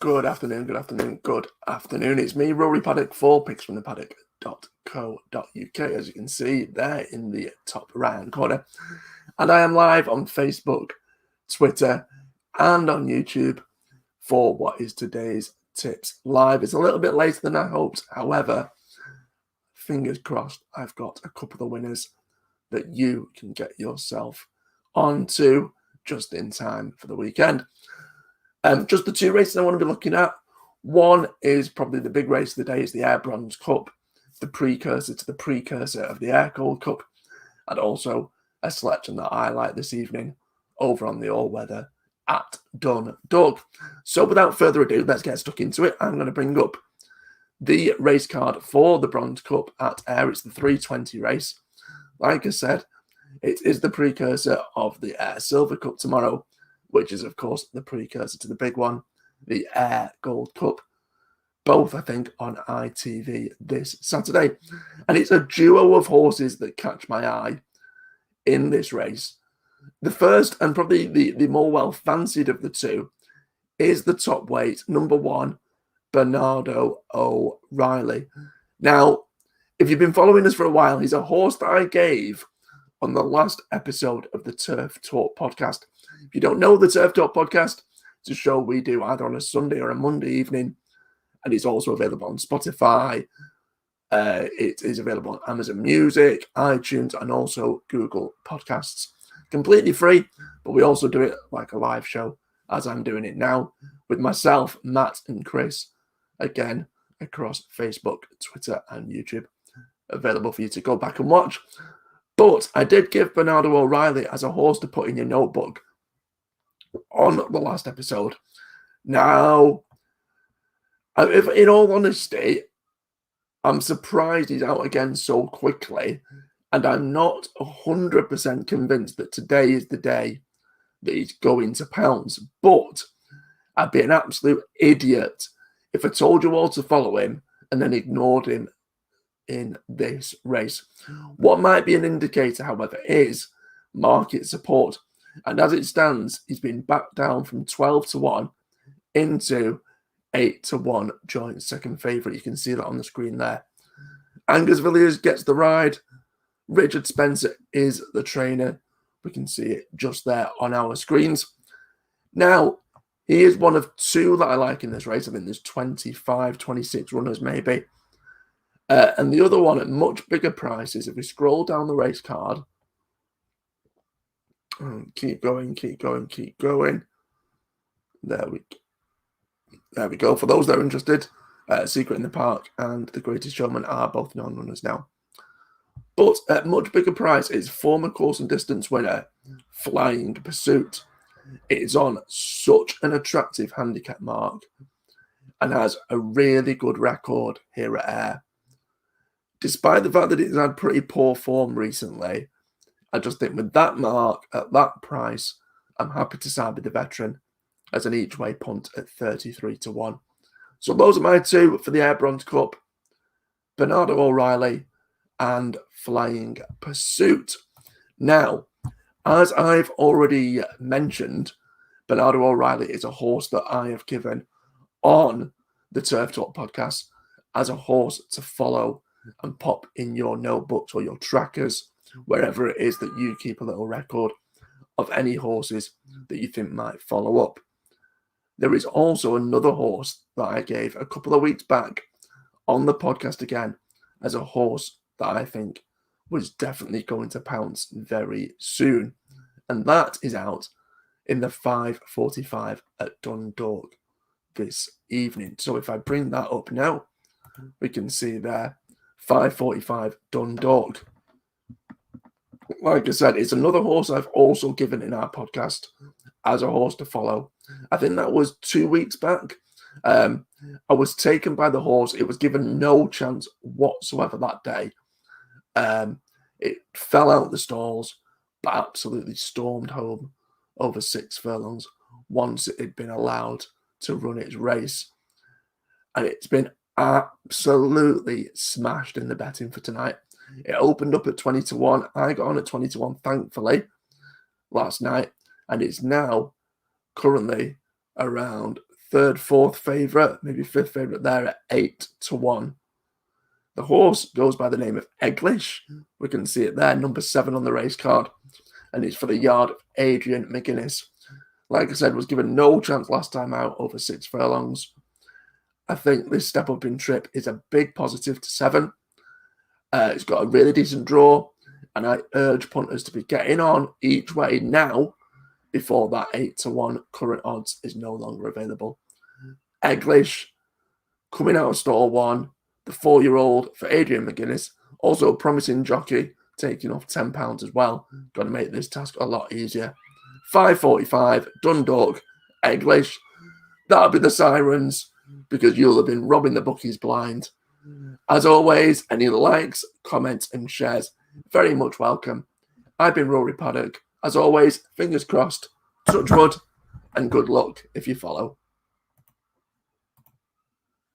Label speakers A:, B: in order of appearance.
A: Good afternoon, good afternoon, good afternoon. It's me, Rory Paddock, for picks from the paddock.co.uk, as you can see there in the top right-hand corner. And I am live on Facebook, Twitter, and on YouTube for what is today's tips live. It's a little bit later than I hoped. However, fingers crossed, I've got a couple of winners that you can get yourself onto just in time for the weekend. Just the two races I want to be looking at. One is probably the big race of the day, is the Ayr Bronze Cup, the precursor to the precursor of the Ayr Gold Cup, and also a selection that I like this evening over on the all-weather at Dundalk. So without further ado, let's get stuck into it. I'm going to bring up the race card for the Bronze Cup at Ayr. It's the 3:20 race. Like I said, it is the precursor of the Ayr Silver Cup tomorrow, which is, of course, the precursor to the big one, the Ayr Gold Cup. Both, I think, on ITV this Saturday. And it's a duo of horses that catch my eye in this race. The first, and probably the more well-fancied of the two, is the top weight, number 1, Bernardo O'Reilly. Now, if you've been following us for a while, he's a horse that I gave on the last episode of the Turf Talk podcast. If you don't know the Turf Talk podcast, it's a show we do either on a Sunday or a Monday evening, and it's also available on Spotify. It is available on Amazon Music, iTunes, and also Google Podcasts. Completely free, but we also do it like a live show, as I'm doing it now, with myself, Matt, and Chris, again, across Facebook, Twitter, and YouTube, available for you to go back and watch. But I did give Bernardo O'Reilly as a horse to put in your notebook on the last episode. Now, if in all honesty, I'm surprised he's out again so quickly, and I'm not 100% convinced that today is the day that he's going to pounce. But I'd be an absolute idiot if I told you all to follow him and then ignored him in this race. What might be an indicator, however, is market support. And as it stands, he's been back down from 12-1 into 8-1 joint second favourite. You can see that on the screen there. Angus Villiers gets the ride. Richard Spencer is the trainer. We can see it just there on our screens. Now, he is one of two that I like in this race. I think there's 25, 26 runners maybe. And the other one at much bigger prices, if we scroll down the race card, keep going. There we go. For those that are interested, Secret in the Park and The Greatest Showman are both non-runners now. But at much bigger price is former course and distance winner, Flying Pursuit. It is on such an attractive handicap mark and has a really good record here at Ayr. Despite the fact that it's had pretty poor form recently, I just think with that mark, at that price, I'm happy to side with the veteran as an each-way punt at 33-1. So those are my two for the Ayr Bronze Cup, Bernardo O'Reilly and Flying Pursuit. Now, as I've already mentioned, Bernardo O'Reilly is a horse that I have given on the Turf Talk podcast as a horse to follow and pop in your notebooks or your trackers, wherever it is that you keep a little record of any horses that you think might follow up. There is also another horse that I gave a couple of weeks back on the podcast again as a horse that I think was definitely going to pounce very soon. And that is out in the 5:45 at Dundalk this evening. So if I bring that up now, we can see there, 5:45 Dundalk. Like I said, it's another horse I've also given in our podcast as a horse to follow. I think that was 2 weeks back. I was taken by the horse. It was given no chance whatsoever that day. It fell out the stalls, but absolutely stormed home over 6 furlongs once it had been allowed to run its race. And it's been absolutely smashed in the betting for tonight. It opened up at 20-1. I got on at 20-1, thankfully, last night. And it's now currently around third, fourth favourite, maybe fifth favourite there at 8-1. The horse goes by the name of Eglish. We can see it there, number 7 on the race card. And it's for the yard of Adrian McGuinness. Like I said, was given no chance last time out over 6 furlongs. I think this step up in trip is a big positive to 7. It's got a really decent draw. And I urge punters to be getting on each way now before that 8-1 current odds is no longer available. Eglish coming out of stall 1. The 4-year-old for Adrian McGuinness, also a promising jockey, taking off £10 as well. Got to make this task a lot easier. 5:45, Dundalk, Eglish. That'll be the sirens, because you'll have been robbing the bookies blind. As always, any likes, comments, and shares, very much welcome. I've been Rory Paddock. As always, fingers crossed, touch wood, and good luck if you follow.